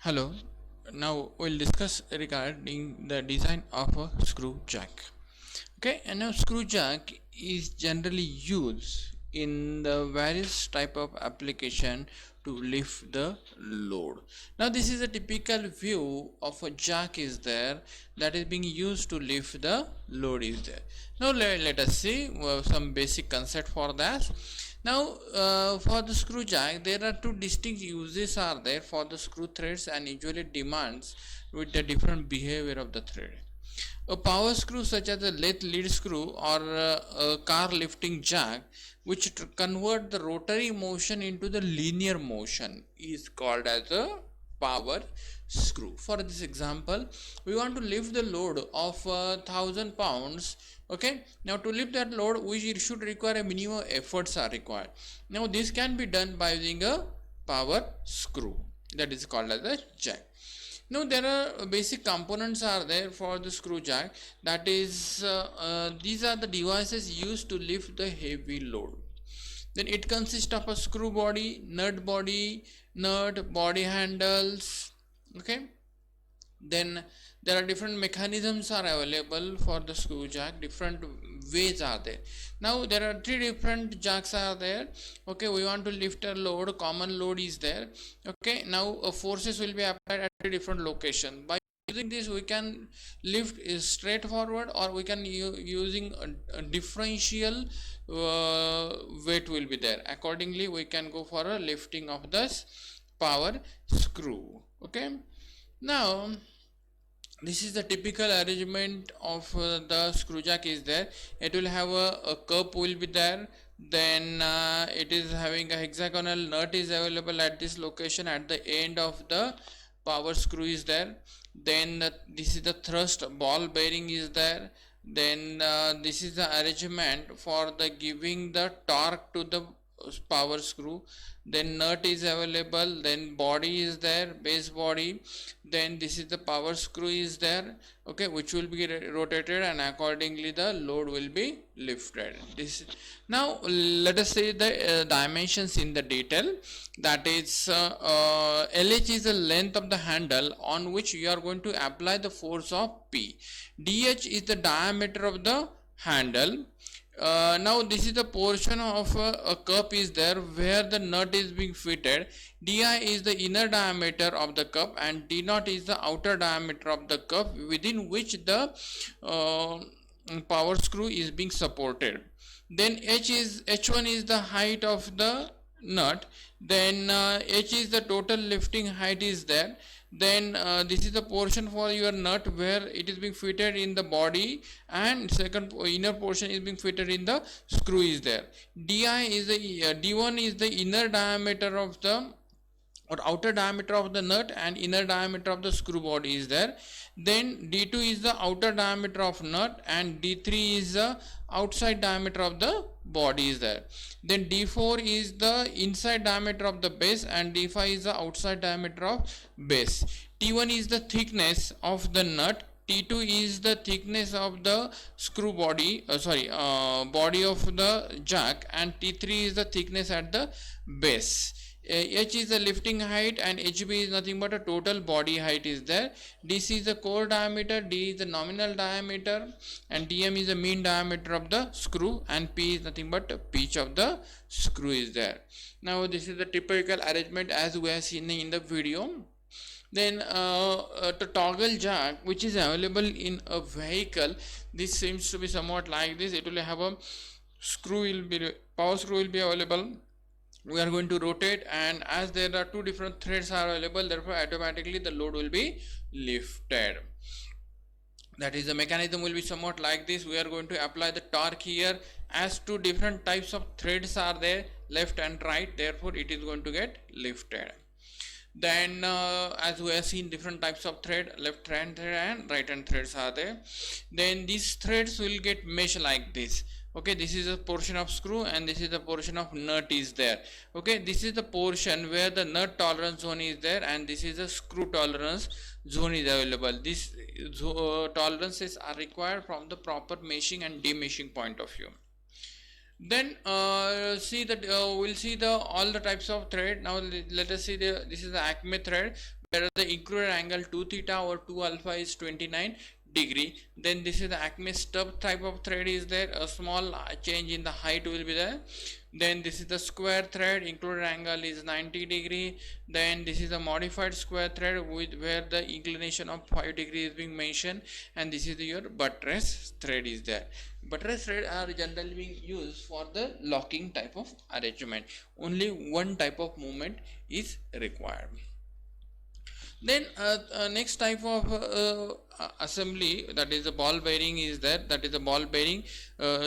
Hello, now we'll discuss regarding the design of a screw jack. Okay, and now screw jack is generally used in the various type of application to lift the load. Now this is a typical view of a jack is there that is being used to lift the load is there. Now let us see some basic concept for that. Now for the screw jack there are two distinct uses are there for the screw threads and usually demands with the different behavior of the thread. A power screw such as a lathe lead screw or a car lifting jack which convert the rotary motion into the linear motion is called as a power screw. For this example, we want to lift the load of 1,000 pounds. Okay, now to lift that load we should require a minimum efforts are required. Now this can be done by using a power screw, that is called as a jack. Now there are basic components are there for the screw jack, that is these are the devices used to lift the heavy load. Then it consists of a screw body, nut body handles. Okay, then there are different mechanisms are available for the screw jack, different ways are there. Now there are three different jacks are there. Okay, we want to lift a load, common load is there. Okay, now forces will be applied at a different location. By using this we can lift is straightforward, or we can using a differential weight will be there. Accordingly we can go for a lifting of this power screw. Okay, now this is the typical arrangement of the screw jack is there. It will have a cup will be there, then it is having a hexagonal nut is available at this location at the end of the power screw is there. Then this is the thrust ball bearing is there. Then this is the arrangement for the giving the torque to the power screw. Then nut is available, then body is there, base body, then this is the power screw is there. Okay, which will be rotated and accordingly the load will be lifted. This now let us say the dimensions in the detail, that is LH is the length of the handle on which you are going to apply the force of P. DH is the diameter of the handle. Now this is the portion of a cup is there where the nut is being fitted. Di is the inner diameter of the cup and d naught is the outer diameter of the cup within which the power screw is being supported. Then h1 is the height of the nut. Then h is the total lifting height is there. Then this is the portion for your nut where it is being fitted in the body, and second inner portion is being fitted in the screw is there. Di is the d1 is the inner diameter of the or outer diameter of the nut and inner diameter of the screw body is there. Then d2 is the outer diameter of nut and d3 is the outside diameter of the body is there. Then d4 is the inside diameter of the base and d5 is the outside diameter of base. T1 is the thickness of the nut, T2 is the thickness of the screw body, body of the jack, and T3 is the thickness at the base. H is the lifting height and HB is nothing but a total body height is there. DC is the core diameter, D is the nominal diameter, and DM is the mean diameter of the screw, and P is nothing but a pitch of the screw is there. Now this is the typical arrangement as we have seen in the video. Then the toggle jack which is available in a vehicle, this seems to be somewhat like this. It will have a power screw will be available. We are going to rotate, and as there are two different threads are available, therefore automatically the load will be lifted. That is, the mechanism will be somewhat like this. We are going to apply the torque here, as two different types of threads are there, left and right, therefore it is going to get lifted. Then as we have seen different types of thread, left hand thread and right hand threads are there. Then these threads will get mesh like this. Okay, this is a portion of screw and this is the portion of nut is there. Okay, this is the portion where the nut tolerance zone is there and this is the screw tolerance zone is available. These tolerances are required from the proper meshing and demeshing point of view. Then see that we'll see the all the types of thread. Now let us see this is the Acme thread where the included angle 2 theta or 2 alpha is 29 degree. Then this is the Acme stub type of thread is there, a small change in the height will be there. Then this is the square thread, included angle is 90 degree. Then this is a modified square thread with where the inclination of 5 degree is being mentioned, and this is your buttress thread is there. Buttress thread are generally being used for the locking type of arrangement. Only one type of movement is required. Then next type of assembly, that is a ball bearing is there, that is a ball bearing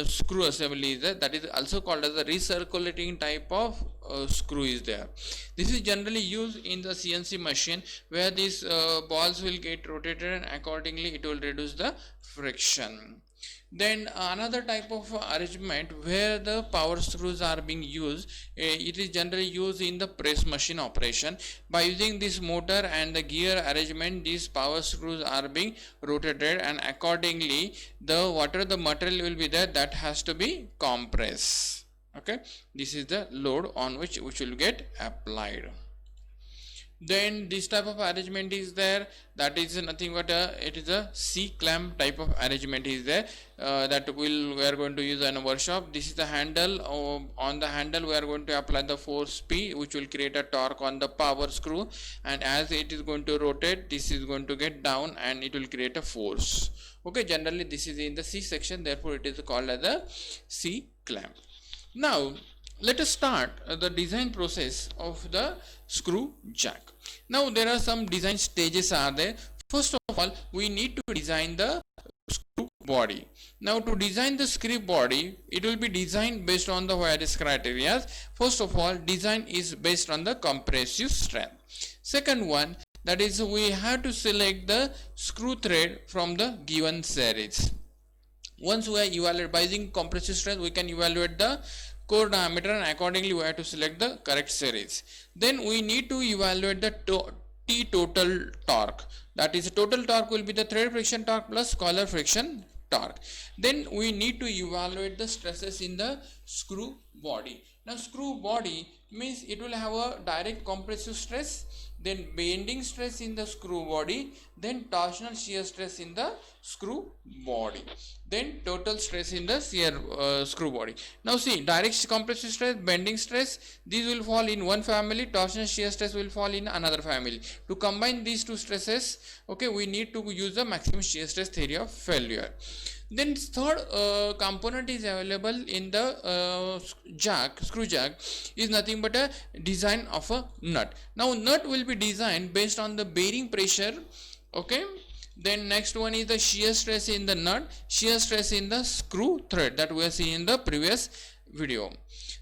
screw assembly is there, that is also called as a recirculating type of screw is there. This is generally used in the CNC machine where these balls will get rotated and accordingly it will reduce the friction. Then another type of arrangement where the power screws are being used, it is generally used in the press machine operation. By using this motor and the gear arrangement, these power screws are being rotated and accordingly the whatever the material will be there, that has to be compressed. Okay, this is the load on which will get applied. Then this type of arrangement is there, that is nothing but it is a C-clamp type of arrangement is there, that we are going to use in a workshop. This is the handle. On the handle we are going to apply the force P, which will create a torque on the power screw, and as it is going to rotate, this is going to get down and it will create a force. Okay, generally this is in the C section, therefore it is called as a C-clamp. Now let us start the design process of the screw jack. Now there are some design stages are there. First of all, we need to design the screw body. Now to design the screw body, it will be designed based on the various criteria. First of all, design is based on the compressive strength. Second one, that is we have to select the screw thread from the given series. Once we are evaluated by using compressive strength, we can evaluate the core diameter and accordingly we have to select the correct series. Then we need to evaluate the T total torque, that is total torque will be the thread friction torque plus collar friction torque. Then we need to evaluate the stresses in the screw body. Now screw body means it will have a direct compressive stress, then bending stress in the screw body, then torsional shear stress in the screw body, then total stress in the screw body. Now see, direct compressive stress, bending stress, these will fall in one family, torsional shear stress will fall in another family. To combine these two stresses, okay, we need to use the maximum shear stress theory of failure. Then third component is available in the screw jack is nothing but a design of a nut. Now nut will be designed based on the bearing pressure. Okay, then next one is the shear stress in the nut, shear stress in the screw thread that we have seen in the previous video.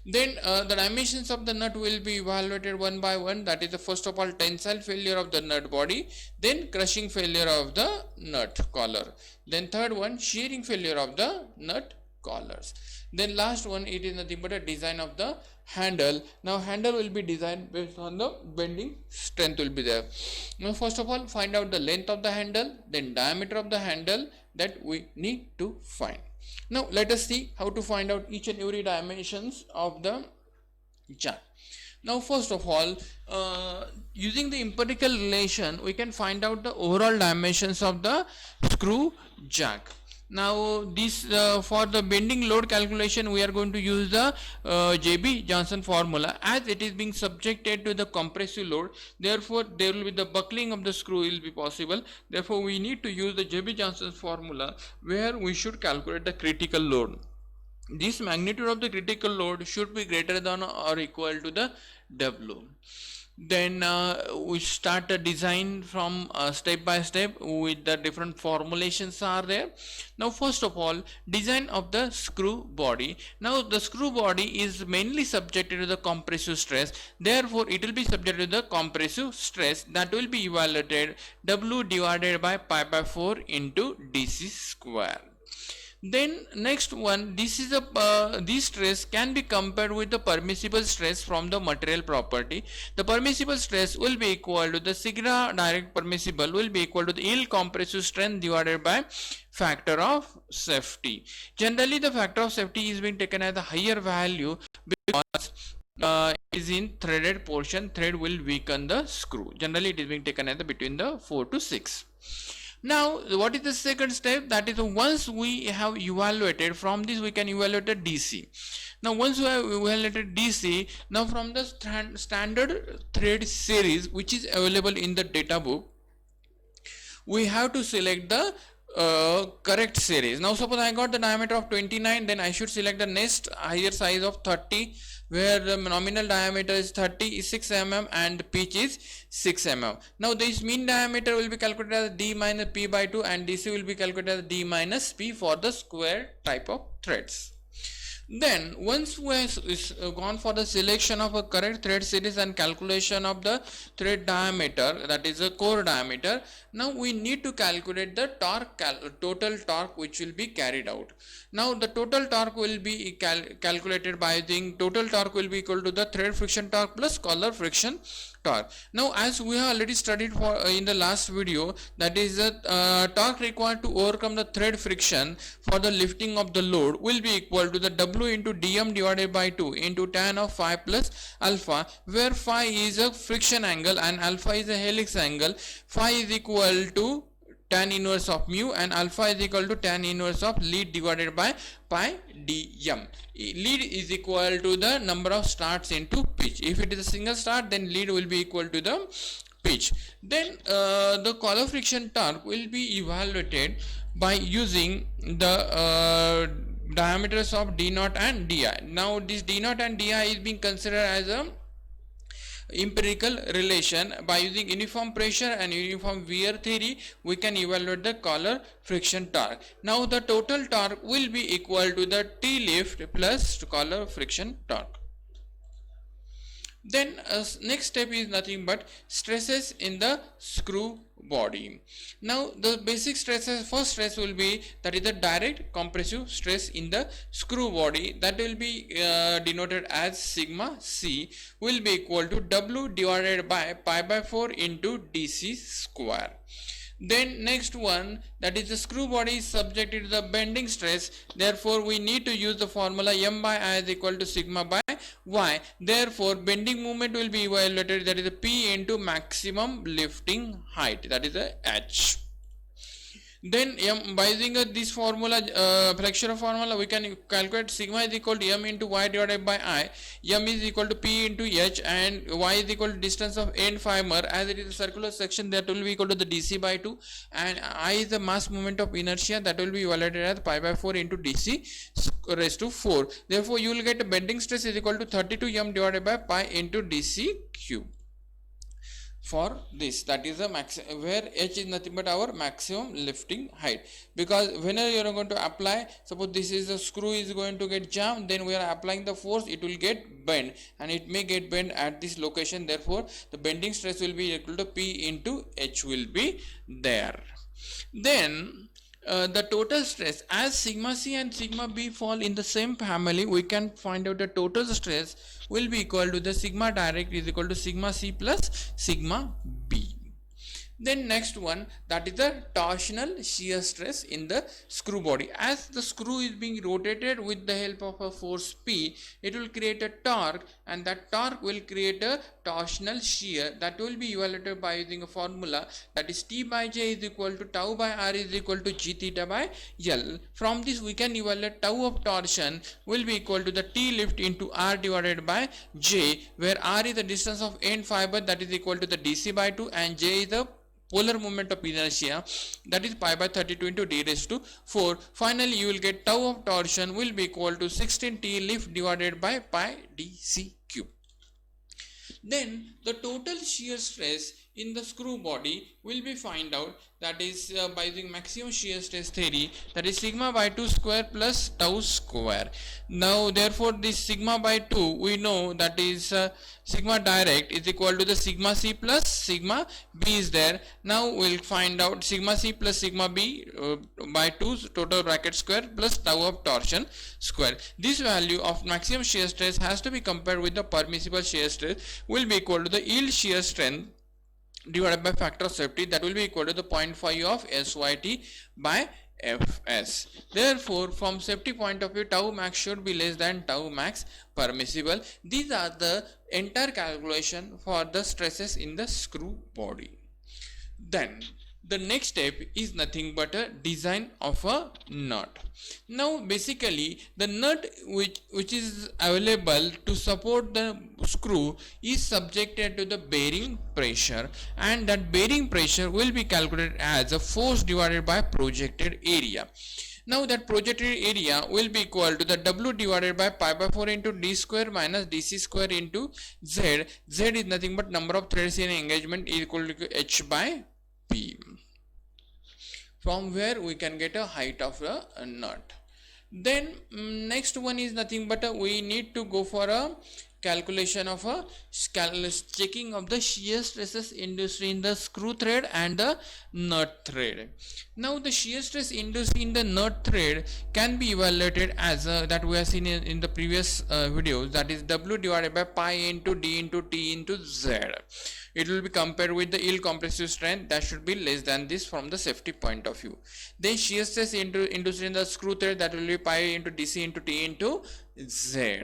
Then the dimensions of the nut will be evaluated one by one, that is the first of all tensile failure of the nut body, then crushing failure of the nut collar, then third one shearing failure of the nut collars, then last one it is nothing but a design of the handle. Now handle will be designed based on the bending strength will be there. Now first of all find out the length of the handle, then diameter of the handle, that we need to find. Now let us see how to find out each and every dimensions of the jack. Now first of all, using the empirical relation, we can find out the overall dimensions of the screw jack. Now this for the bending load calculation we are going to use the J.B. Johnson formula, as it is being subjected to the compressive load, therefore there will be the buckling of the screw will be possible, therefore we need to use the J.B. Johnson formula where we should calculate the critical load. This magnitude of the critical load should be greater than or equal to the W. Then we start a design from step by step with the different formulations are there. Now first of all, design of the screw body. Now the screw body is mainly subjected to the compressive stress, therefore it will be subjected to the compressive stress that will be evaluated W divided by pi by 4 into DC square. Then next one, this is this stress can be compared with the permissible stress from the material property. The permissible stress will be equal to the sigma direct permissible will be equal to the yield compressive strength divided by factor of safety. Generally the factor of safety is being taken as a higher value because is in threaded portion, thread will weaken the screw. Generally it is being taken as between the 4 to 6. Now what is the second step? That is, once we have evaluated, from this we can evaluate the DC. Now once we have evaluated DC, now from the standard thread series which is available in the data book, we have to select the correct series. Now suppose I got the diameter of 29, then I should select the next higher size of 30, where the nominal diameter is 36 mm and pitch is 6 mm. Now this mean diameter will be calculated as d minus p by 2 and DC will be calculated as d minus p for the square type of threads. Then once we have gone for the selection of a correct thread series and calculation of the thread diameter, that is a core diameter, now we need to calculate the torque, total torque which will be carried out. Now the total torque will be calculated by using total torque will be equal to the thread friction torque plus collar friction torque. Now as we have already studied for in the last video, that is the torque required to overcome the thread friction for the lifting of the load will be equal to the W into dm divided by 2 into tan of phi plus alpha, where phi is a friction angle and alpha is a helix angle. Phi is equal to tan inverse of mu and alpha is equal to tan inverse of lead divided by pi dm. Lead is equal to the number of starts into pitch. If it is a single start, then lead will be equal to the pitch. Then the collar friction torque will be evaluated by using the diameters of d0 and di. Now this d0 and di is being considered as a empirical relation. By using uniform pressure and uniform wear theory, we can evaluate the collar friction torque. Now the total torque will be equal to the T lift plus collar friction torque. Then next step is nothing but stresses in the screw body. Now the basic stresses, first stress will be, that is the direct compressive stress in the screw body, that will be denoted as sigma c, will be equal to W divided by pi by 4 into DC square. Then next one, that is the screw body is subjected to the bending stress, therefore we need to use the formula M by I is equal to sigma by Y. Therefore bending moment will be evaluated, that is the P into maximum lifting height, that is the H. Then by using this formula, flexure formula, we can calculate sigma is equal to m into y divided by I. M is equal to p into h and y is equal to distance of end fiber. As it is a circular section, that will be equal to the dc by 2, and I is the mass moment of inertia, that will be evaluated as pi by 4 into dc raised to 4. Therefore you will get a bending stress is equal to 32 m divided by pi into dc cube for this, that is the maximum, where h is nothing but our maximum lifting height. Because whenever you are going to apply, suppose this is the screw is going to get jammed, then we are applying the force, it will get bent, and it may get bent at this location. Therefore the bending stress will be equal to p into h will be there. Then the total stress, as sigma c and sigma b fall in the same family, we can find out the total stress will be equal to the sigma direct is equal to sigma c plus sigma b. Then next one, that is the torsional shear stress in the screw body. As the screw is being rotated with the help of a force P, it will create a torque, and that torque will create a torsional shear, that will be evaluated by using a formula, that is T by J is equal to tau by R is equal to G theta by L. From this we can evaluate tau of torsion will be equal to the T lift into R divided by J, where R is the distance of end fiber, that is equal to the DC by 2, and J is the polar moment of inertia, that is pi by 32 into d raised to 4. Finally you will get tau of torsion will be equal to 16 T lift divided by pi dc cube. Then the total shear stress in the screw body will be find out, that is by using maximum shear stress theory, that is sigma by 2 square plus tau square. Now therefore this sigma by 2 we know, that is sigma direct is equal to the sigma c plus sigma b is there. Now we'll find out sigma c plus sigma b by 2 total bracket square plus tau of torsion square. This value of maximum shear stress has to be compared with the permissible shear stress, will be equal to the yield shear strength divided by factor of safety, that will be equal to the 0.5 of SYT by Fs. Therefore, from safety point of view, tau max should be less than tau max permissible. These are the entire calculation for the stresses in the screw body. Then the next step is nothing but a design of a nut. Now basically the nut which is available to support the screw is subjected to the bearing pressure, and that bearing pressure will be calculated as a force divided by projected area. Now that projected area will be equal to the W divided by pi by 4 into d square minus dc square into z. Z is nothing but number of threads in engagement is equal to h by p, from where we can get a height of a nut. Then next one is nothing but we need to go for a calculation of a checking of the shear stresses induced in the screw thread and the nut thread. Now the shear stress induced in the nut thread can be evaluated as that we have seen in the previous videos, that is W divided by pi into d into t into z. It will be compared with the yield compressive strength that should be less than this from the safety point of view. Then shear stress induced in the screw thread, that will be pi into dc into t into z.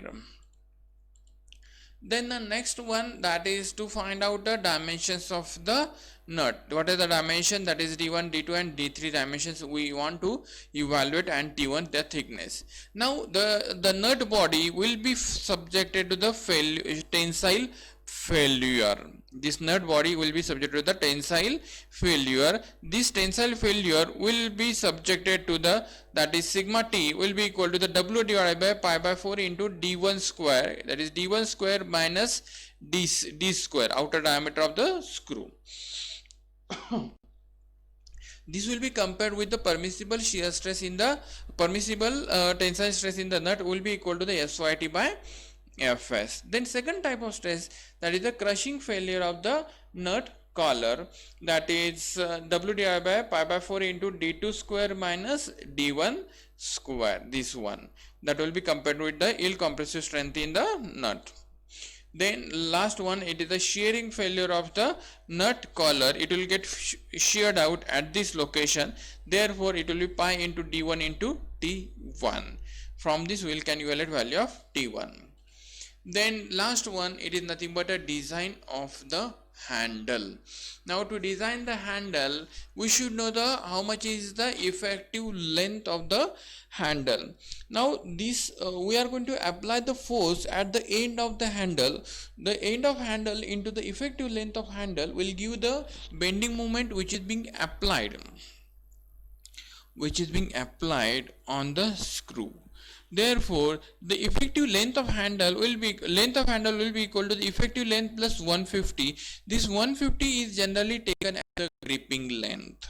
Then the next one, that is to find out the dimensions of the nut. What is the dimension? That is d1, d2 and d3 dimensions we want to evaluate, and t1 the thickness. Now the nut body will be subjected to the tensile failure. This nut body will be subjected to the tensile failure. This tensile failure will be subjected to the, that is sigma t will be equal to the W divided by pi by 4 into d1 square, that is d1 square minus d square, outer diameter of the screw. This will be compared with the permissible shear stress in the permissible tensile stress in the nut will be equal to the SYT by Fs. Then second type of stress, that is the crushing failure of the nut collar, that is W divided by pi by 4 into d2 square minus d1 square, this one, that will be compared with the yield compressive strength in the nut. Then last one, it is the shearing failure of the nut collar. It will get sheared out at this location, therefore it will be pi into d1 into t1. From this we can evaluate value of t1. Then last one, it is nothing but a design of the handle. Now to design the handle, we should know the how much is the effective length of the handle. Now this we are going to apply the force at the end of the handle. The end of handle into the effective length of handle will give the bending moment which is being applied on the screw. Therefore the effective length of handle will be equal to the effective length plus 150. This 150 is generally taken as the gripping length.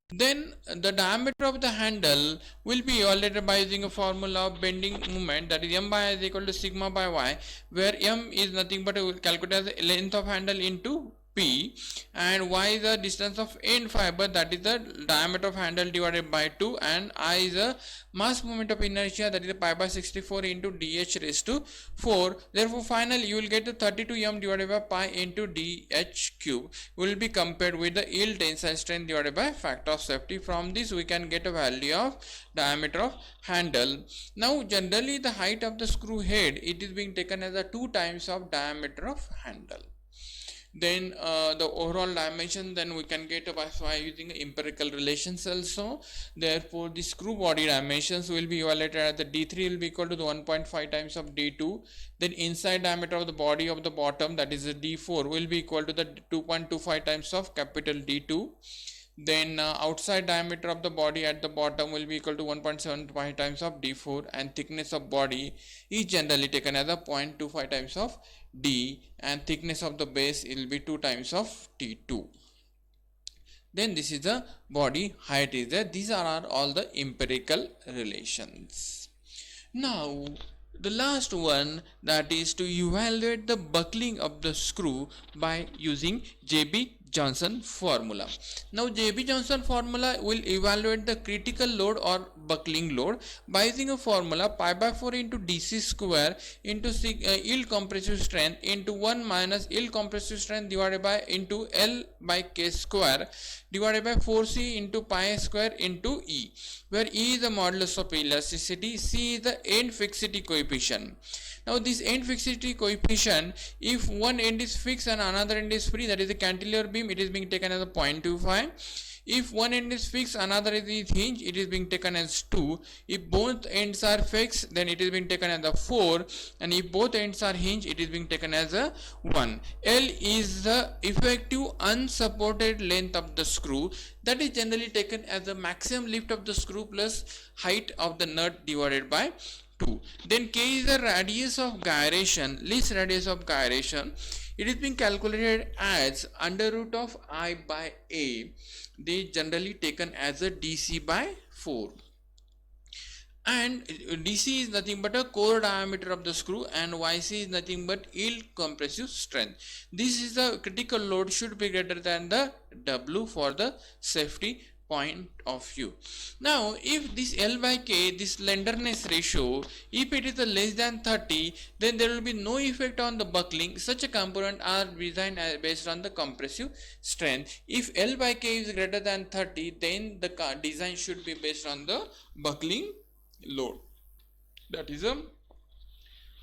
Then the diameter of the handle will be evaluated by using a formula of bending moment, that is m by I is equal to sigma by y, where m is nothing but calculated as the length of handle into P, and y is the distance of end fiber, that is the diameter of handle divided by 2, and I is the mass moment of inertia, that is the pi by 64 into dh raised to 4. Therefore finally you will get the 32 m divided by pi into dh cube will be compared with the yield tensile strength divided by factor of safety. From this we can get a value of diameter of handle. Now generally the height of the screw head, it is being taken as a 2 times of diameter of handle. Then the overall dimension then we can get by using empirical relations also. Therefore the screw body dimensions will be evaluated at the d3 will be equal to the 1.5 times of d2. Then inside diameter of the body of the bottom, that is the d4, will be equal to the 2.25 times of capital D2. Then outside diameter of the body at the bottom will be equal to 1.75 times of d4, and thickness of body is generally taken as a 0.25 times of d, and thickness of the base will be 2 times of t2. Then this is the body height is there. These are all the empirical relations. Now the last one, that is to evaluate the buckling of the screw by using JB Johnson formula. Now JB Johnson formula will evaluate the critical load or buckling load by using a formula pi by 4 into dc square into yield compressive strength into 1 minus yield compressive strength divided by into L by K square divided by 4c into pi square into E, where E is the modulus of elasticity, C is the end fixity coefficient. Now this end fixity coefficient, if one end is fixed and another end is free, that is the cantilever beam, it is being taken as a 0.25. If one end is fixed, another is hinged, it is being taken as 2. If both ends are fixed, then it is being taken as a 4. And if both ends are hinged, it is being taken as a 1. L is the effective unsupported length of the screw, that is generally taken as the maximum lift of the screw plus height of the nut divided by 2. Then K is the radius of gyration, least radius of gyration. It is being calculated as under root of I by A. They generally taken as a DC by 4. And DC is nothing but a core diameter of the screw and YC is nothing but yield compressive strength. This is the critical load should be greater than the W for the safety point of view. Now if this L by K, this slenderness ratio, if it is less than 30, then there will be no effect on the buckling. Such a component are designed based on the compressive strength. If L by K is greater than 30, then the design should be based on the buckling load, that is a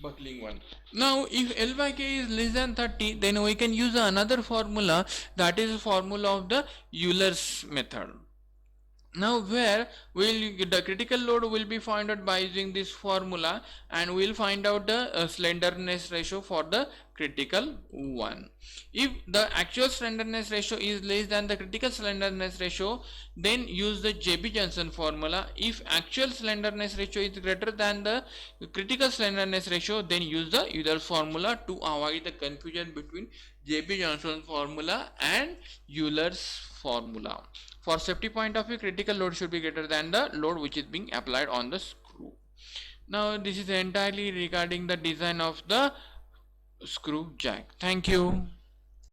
buckling one. Now if L by K is less than 30, then we can use another formula, that is formula of the Euler's method. Now where the critical load will be found out by using this formula, and we will find out the slenderness ratio for the critical one. If the actual slenderness ratio is less than the critical slenderness ratio, then use the Joby-Johnson formula. If actual slenderness ratio is greater than the critical slenderness ratio, then use the Euler's formula to avoid the confusion between Joby-Johnson formula and Euler's formula. For safety point of view, critical load should be greater than the load which is being applied on the screw. Now this is entirely regarding the design of the screw jack. Thank you.